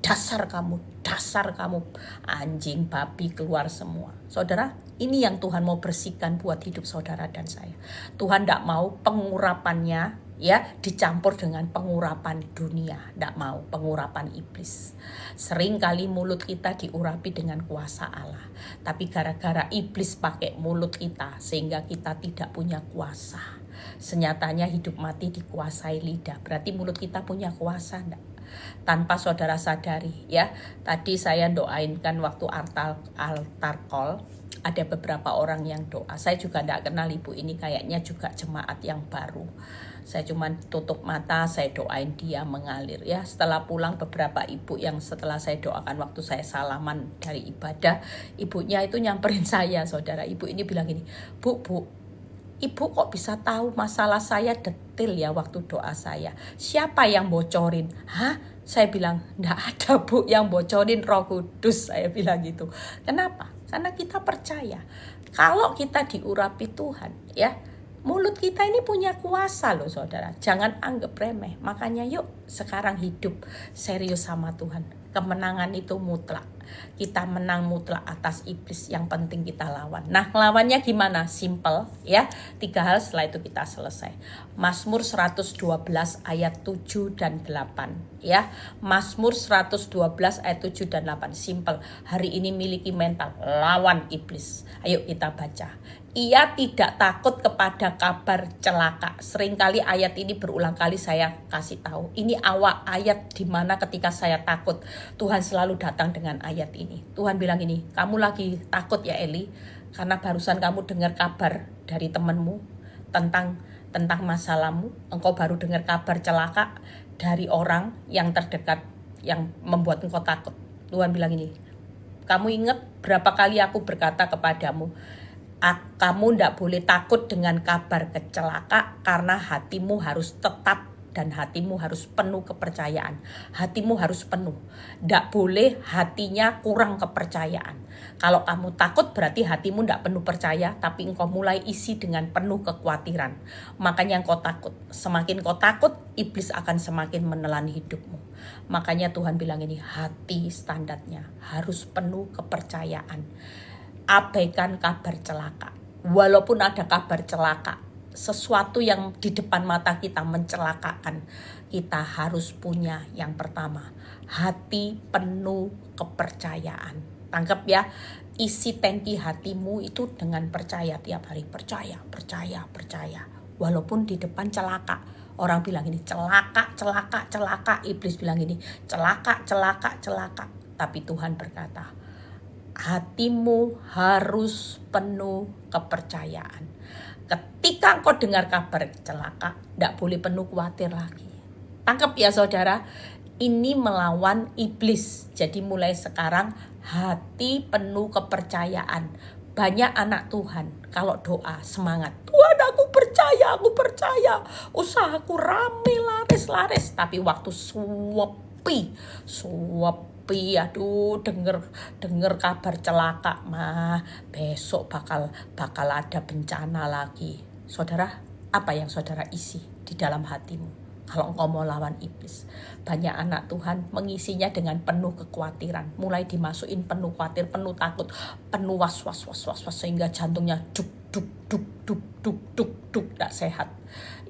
Dasar kamu, anjing, babi, keluar semua. Saudara, ini yang Tuhan mau bersihkan buat hidup saudara dan saya. Tuhan tidak mau pengurapannya ya dicampur dengan pengurapan dunia, tidak mau pengurapan iblis. Sering kali mulut kita diurapi dengan kuasa Allah, tapi gara-gara iblis pakai mulut kita sehingga kita tidak punya kuasa. Senyatanya hidup mati dikuasai lidah, berarti mulut kita punya kuasa enggak? Tanpa saudara sadari ya. Tadi saya doainkan waktu altar call, ada beberapa orang yang doa. Saya juga tidak kenal ibu ini, kayaknya juga jemaat yang baru. Saya cuma tutup mata, saya doain dia mengalir ya. Setelah pulang beberapa ibu yang setelah saya doakan waktu saya salaman dari ibadah, ibunya itu nyamperin saya, saudara. Ibu ini bilang gini, Bu, Ibu kok bisa tahu masalah saya detail ya waktu doa saya? Siapa yang bocorin? Hah? Saya bilang, enggak ada Bu yang bocorin, Roh Kudus. Saya bilang gitu. Kenapa? Karena kita percaya. Kalau kita diurapi Tuhan, ya, mulut kita ini punya kuasa loh saudara. Jangan anggap remeh. Makanya yuk sekarang hidup serius sama Tuhan. Kemenangan itu mutlak. Kita menang mutlak atas iblis, yang penting kita lawan. Nah, lawannya gimana? Simple ya. 3 hal, setelah itu kita selesai. Mazmur 112 ayat 7 dan 8 ya. Mazmur 112 ayat 7 dan 8. Simple. Hari ini miliki mental lawan iblis. Ayo kita baca. Ia tidak takut kepada kabar celaka. Seringkali ayat ini berulang kali saya kasih tahu. Ini awal ayat di mana ketika saya takut, Tuhan selalu datang dengan ayat ini. Tuhan bilang ini, kamu lagi takut ya Eli, karena barusan kamu dengar kabar dari temanmu tentang masalahmu. Engkau baru dengar kabar celaka dari orang yang terdekat yang membuat engkau takut. Tuhan bilang ini, kamu ingat berapa kali aku berkata kepadamu, kamu tidak boleh takut dengan kabar kecelaka, karena hatimu harus tetap dan hatimu harus penuh kepercayaan. Hatimu harus penuh. Tidak boleh hatinya kurang kepercayaan. Kalau kamu takut berarti hatimu tidak penuh percaya, tapi engkau mulai isi dengan penuh kekhawatiran. Makanya engkau takut. Semakin kau takut, iblis akan semakin menelan hidupmu. Makanya Tuhan bilang ini, hati standarnya harus penuh kepercayaan. Abaikan kabar celaka. Walaupun ada kabar celaka, sesuatu yang di depan mata kita mencelakakan, kita harus punya yang pertama, hati penuh kepercayaan. Tangkap ya, isi tangki hatimu itu dengan percaya tiap hari. Percaya. Walaupun di depan celaka. Orang bilang ini celaka. Iblis bilang ini celaka. Tapi Tuhan berkata, hatimu harus penuh kepercayaan. Ketika engkau dengar kabar celaka, tidak boleh penuh khawatir lagi. Tangkap ya saudara, ini melawan iblis. Jadi mulai sekarang hati penuh kepercayaan. Banyak anak Tuhan kalau doa semangat, Tuhan aku percaya percaya. Usahaku rame, laris. Tapi waktu suwepi, aduh, denger kabar celaka mah, besok bakal ada bencana lagi. Saudara, apa yang saudara isi di dalam hatimu? Kalau engkau mau lawan iblis, banyak anak Tuhan mengisinya dengan penuh kekhawatiran, mulai dimasukin penuh khawatir, penuh takut, penuh was-was, sehingga jantungnya duk, tidak sehat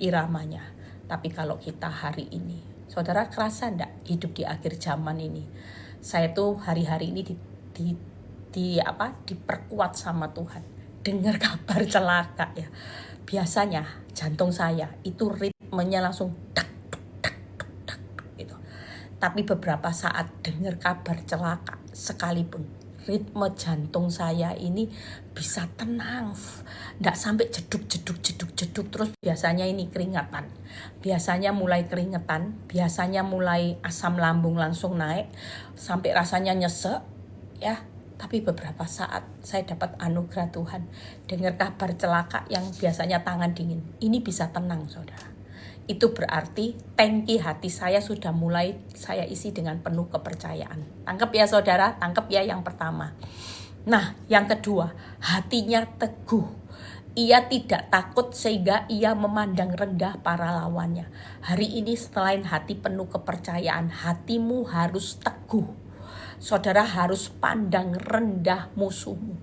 iramanya. Tapi kalau kita hari ini, saudara kerasa enggak hidup di akhir zaman ini? Saya tuh hari-hari ini diperkuat sama Tuhan. Dengar kabar celaka ya. Biasanya jantung saya itu ritmenya langsung tak gitu. Tapi beberapa saat dengar kabar celaka sekalipun, ritme jantung saya ini bisa tenang, nggak sampai jeduk, terus biasanya ini keringetan, biasanya mulai asam lambung langsung naik, sampai rasanya nyesek, ya. Tapi beberapa saat saya dapat anugerah Tuhan, dengar kabar celaka yang biasanya tangan dingin, ini bisa tenang, saudara. Itu berarti tangki hati saya sudah mulai saya isi dengan penuh kepercayaan. Tangkap ya saudara, tangkap ya yang pertama. Nah, yang kedua, hatinya teguh. Ia tidak takut sehingga ia memandang rendah para lawannya. Hari ini selain hati penuh kepercayaan, hatimu harus teguh. Saudara harus pandang rendah musuhmu.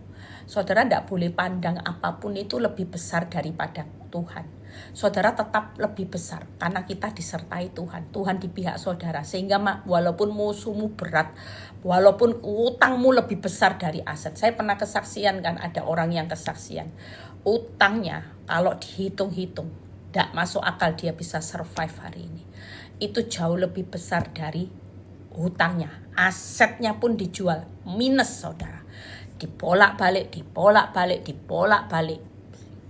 Saudara tidak boleh pandang apapun itu lebih besar daripada Tuhan. Saudara tetap lebih besar karena kita disertai Tuhan. Tuhan di pihak saudara. Sehingga walaupun musuhmu berat, walaupun utangmu lebih besar dari aset. Saya pernah kesaksian kan, ada orang yang kesaksian. Utangnya kalau dihitung-hitung, tidak masuk akal dia bisa survive hari ini. Itu jauh lebih besar dari hutangnya. Asetnya pun dijual, minus saudara. Dibolak-balik.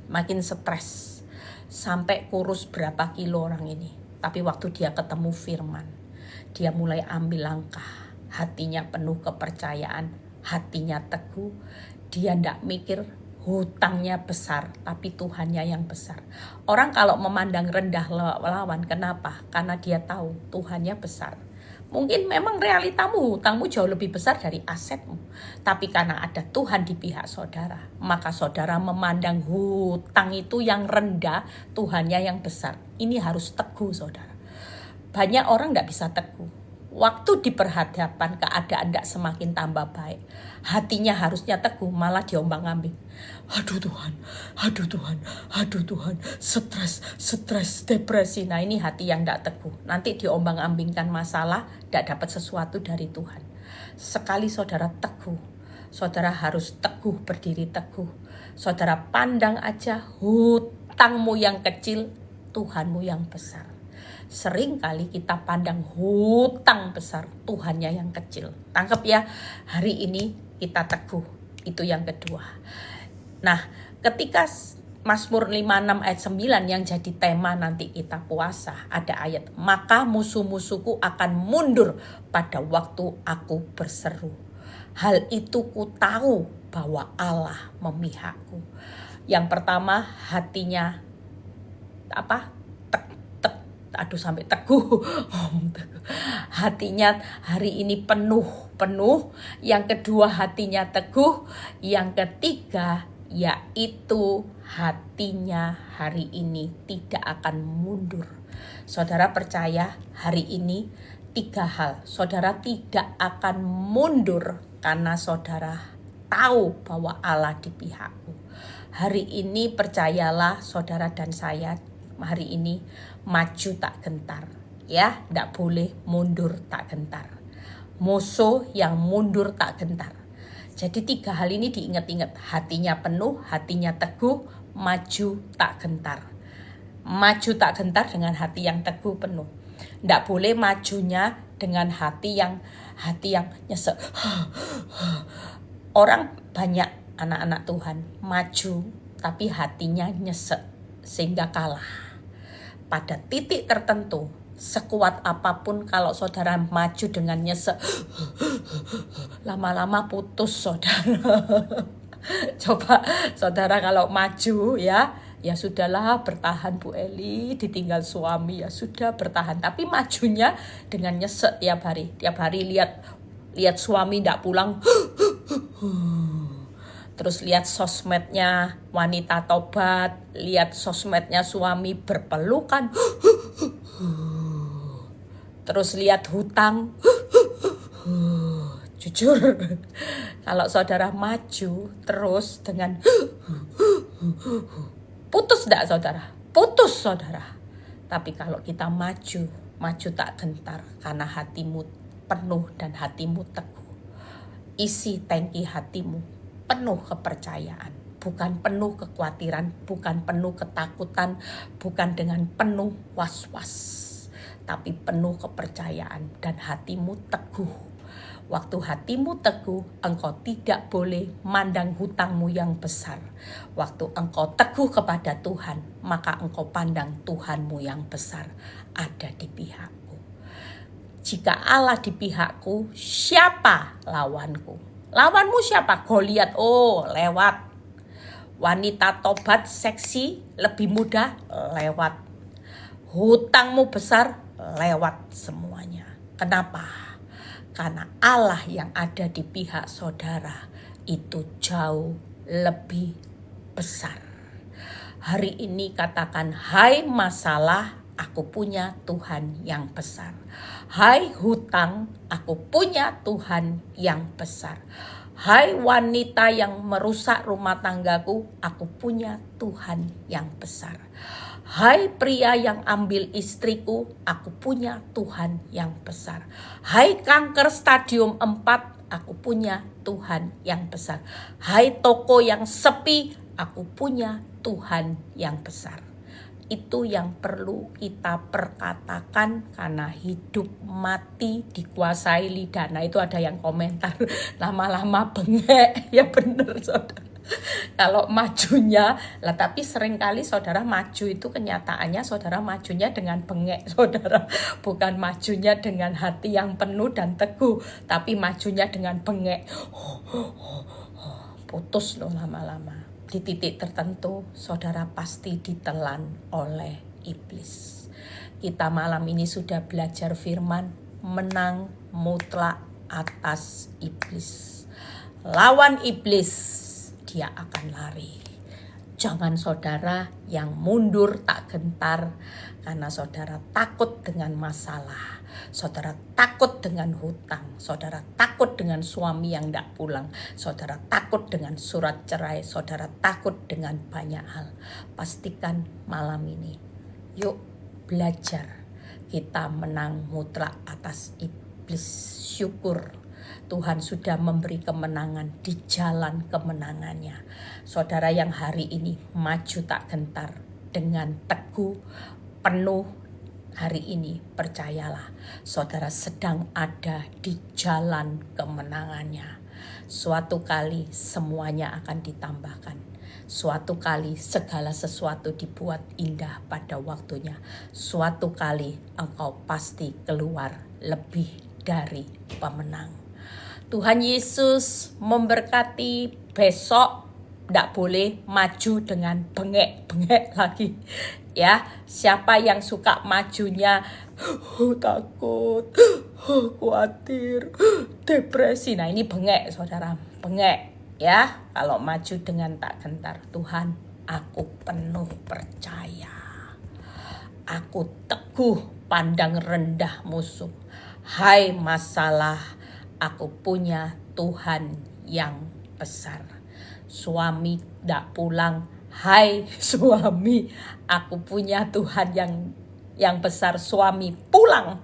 Makin stres. Sampai kurus berapa kilo orang ini. Tapi waktu dia ketemu firman, dia mulai ambil langkah. Hatinya penuh kepercayaan, hatinya teguh. Dia tidak mikir hutangnya besar, tapi Tuhannya yang besar. Orang kalau memandang rendah lawan, kenapa? Karena dia tahu Tuhannya besar. Mungkin memang realitamu, hutangmu jauh lebih besar dari asetmu. Tapi karena ada Tuhan di pihak saudara, maka saudara memandang hutang itu yang rendah, Tuhannya yang besar. Ini harus teguh saudara. Banyak orang tidak bisa teguh. Waktu diperhadapkan keadaan tidak semakin tambah baik, hatinya harusnya teguh, malah diombang-ambing. Aduh Tuhan, stres, depresi. Nah ini hati yang tidak teguh. Nanti diombang-ambingkan masalah, tidak dapat sesuatu dari Tuhan. Sekali saudara teguh, saudara harus teguh, berdiri teguh. Saudara pandang aja hutangmu yang kecil, Tuhanmu yang besar. Sering kali kita pandang hutang besar, Tuhannya yang kecil. Tangkap ya, hari ini kita teguh. Itu yang kedua. Nah, ketika Mazmur 56 ayat 9 yang jadi tema nanti kita puasa, ada ayat, maka musuh-musuhku akan mundur pada waktu aku berseru. Hal itu ku tahu bahwa Allah memihakku. Yang pertama, hatinya sampai teguh. Hatinya hari ini penuh. Yang kedua, hatinya teguh. Yang ketiga, yaitu hatinya hari ini tidak akan mundur. Saudara percaya hari ini 3 hal. Saudara tidak akan mundur karena saudara tahu bahwa Allah di pihakku. Hari ini percayalah saudara dan saya, hari ini maju tak gentar, ya, tidak boleh mundur tak gentar. Musuh yang mundur tak gentar. Jadi 3 hal ini diingat-ingat, hatinya penuh, hatinya teguh, maju tak gentar. Maju tak gentar dengan hati yang teguh penuh. Tidak boleh majunya dengan hati yang nyesek. Orang banyak anak-anak Tuhan maju tapi hatinya nyesek sehingga kalah. Pada titik tertentu, sekuat apapun kalau saudara maju dengan nyesek, lama-lama putus saudara. Coba saudara kalau maju ya, Ya sudahlah, bertahan Bu Eli, ditinggal suami, ya sudah bertahan. Tapi majunya dengan nyesek tiap hari. Tiap hari lihat suami tidak pulang. Terus lihat sosmednya wanita tobat, lihat sosmednya suami berpelukan. Terus lihat hutang. Jujur, kalau saudara maju terus dengan putus enggak saudara? Putus saudara. Tapi kalau kita maju tak gentar karena hatimu penuh dan hatimu teguh. Isi tangki hatimu penuh kepercayaan, bukan penuh kekhawatiran, bukan penuh ketakutan, bukan dengan penuh was-was, tapi penuh kepercayaan dan hatimu teguh. Waktu hatimu teguh, engkau tidak boleh mandang hutangmu yang besar. Waktu engkau teguh kepada Tuhan, maka engkau pandang Tuhanmu yang besar ada di pihakku. Jika Allah di pihakku, siapa lawanku? Lawanmu siapa? Goliat, lewat. Wanita tobat seksi, lebih mudah, lewat. Hutangmu besar, lewat semuanya. Kenapa? Karena Allah yang ada di pihak saudara itu jauh lebih besar. Hari ini katakan, hai masalah, aku punya Tuhan yang besar. Hai hutang, aku punya Tuhan yang besar. Hai wanita yang merusak rumah tanggaku, aku punya Tuhan yang besar. Hai pria yang ambil istriku, aku punya Tuhan yang besar. Hai kanker stadium 4, aku punya Tuhan yang besar. Hai toko yang sepi, aku punya Tuhan yang besar. Itu yang perlu kita perkatakan karena hidup mati dikuasai lidah. Nah itu ada yang komentar, lama-lama bengek. Ya benar saudara. Kalau majunya, tapi seringkali saudara maju itu kenyataannya saudara majunya dengan bengek saudara. Bukan majunya dengan hati yang penuh dan teguh, tapi majunya dengan bengek. Putus loh lama-lama. Di titik tertentu saudara pasti ditelan oleh iblis. Kita malam ini sudah belajar firman, menang mutlak atas iblis. Lawan iblis, dia akan lari. Jangan saudara yang mundur tak gentar karena saudara takut dengan masalah. Saudara takut dengan hutang. Saudara takut dengan suami yang tidak pulang. Saudara takut dengan surat cerai. Saudara takut dengan banyak hal. Pastikan malam ini, yuk belajar. Kita menang mutlak atas iblis. Syukur Tuhan sudah memberi kemenangan di jalan kemenangannya. Saudara yang hari ini maju tak gentar dengan teguh, penuh, hari ini percayalah saudara sedang ada di jalan kemenangannya. Suatu kali semuanya akan ditambahkan. Suatu kali segala sesuatu dibuat indah pada waktunya. Suatu kali engkau pasti keluar lebih dari pemenang. Tuhan Yesus memberkati. Besok tidak boleh maju dengan bengek-bengek lagi. Ya, siapa yang suka majunya takut, khawatir, depresi. Nah, ini bengek saudara, bengek. Ya, kalau maju dengan tak gentar, Tuhan, aku penuh percaya. Aku teguh pandang rendah musuh. Hai masalah, aku punya Tuhan yang besar. Suami tidak pulang. Hai suami, aku punya Tuhan yang besar. Suami pulang.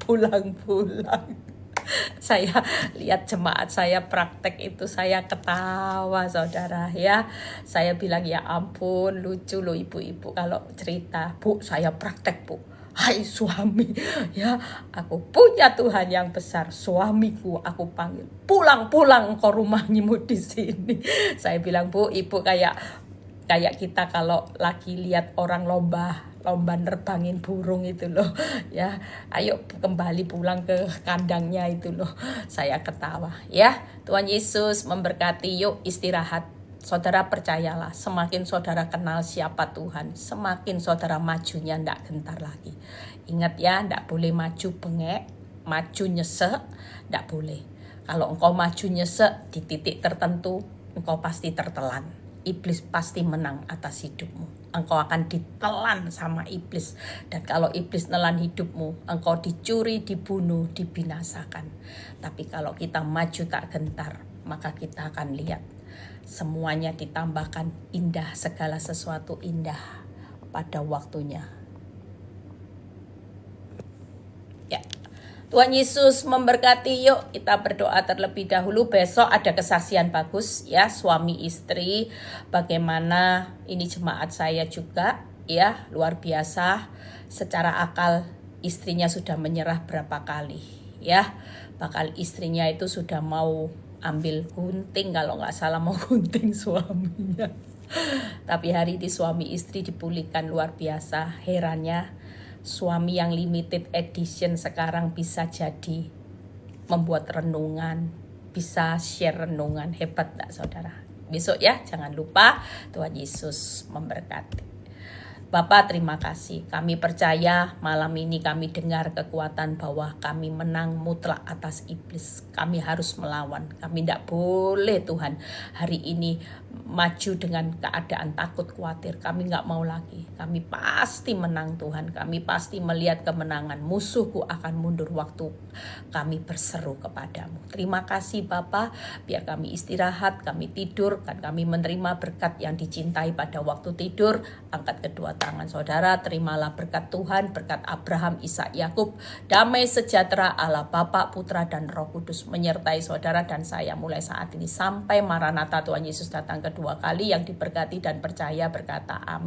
Saya lihat jemaat saya praktek itu, saya ketawa saudara ya. Saya bilang ya ampun, lucu loh ibu-ibu kalau cerita. Bu, saya praktek bu. Hai suami, ya aku punya Tuhan yang besar. Suamiku aku panggil, pulang ke rumahmu di sini. Saya bilang bu, ibu kayak kita kalau lagi lihat orang lomba nerbangin burung itu loh, ya ayo kembali pulang ke kandangnya itu loh. Saya ketawa ya. Tuhan Yesus memberkati. Yuk istirahat, Saudara percayalah, semakin saudara kenal siapa Tuhan, semakin saudara majunya ndak gentar lagi. Ingat ya, ndak boleh maju bengek, maju nyesek, ndak boleh. Kalau engkau maju nyesek di titik tertentu, engkau pasti tertelan. Iblis pasti menang atas hidupmu. Engkau akan ditelan sama iblis. Dan kalau iblis nelan hidupmu, engkau dicuri, dibunuh, dibinasakan. Tapi kalau kita maju tak gentar, maka kita akan lihat semuanya ditambahkan indah, segala sesuatu indah pada waktunya. Ya, Tuhan Yesus memberkati. Yuk kita berdoa terlebih dahulu. Besok ada kesaksian bagus ya, suami istri. Bagaimana ini jemaat saya juga ya, luar biasa. Secara akal istrinya sudah menyerah berapa kali ya. Bakal istrinya itu sudah mau ambil gunting, kalau nggak salah mau gunting suaminya. Tapi hari ini suami istri dipulihkan luar biasa. Herannya suami yang limited edition sekarang bisa jadi membuat renungan, bisa share renungan. Hebat tak saudara? Besok ya, jangan lupa. Tuhan Yesus memberkati. Bapak terima kasih, kami percaya malam ini kami dengar kekuatan bahwa kami menang mutlak atas iblis. Kami harus melawan, kami tidak boleh Tuhan hari ini maju dengan keadaan takut khawatir. Kami nggak mau lagi, kami pasti menang Tuhan. Kami pasti melihat kemenangan, musuhku akan mundur waktu kami berseru kepadamu. Terima kasih Bapak, biar kami istirahat, kami tidur, dan kami menerima berkat yang dicintai pada waktu tidur. Angkat kedua tangan saudara, terimalah berkat Tuhan, berkat Abraham, Ishak, Yakub, damai sejahtera Allah Bapa, Putra, dan Roh Kudus menyertai saudara dan saya mulai saat ini sampai Maranatha Tuhan Yesus datang kedua kali. Yang diberkati dan percaya berkata amin.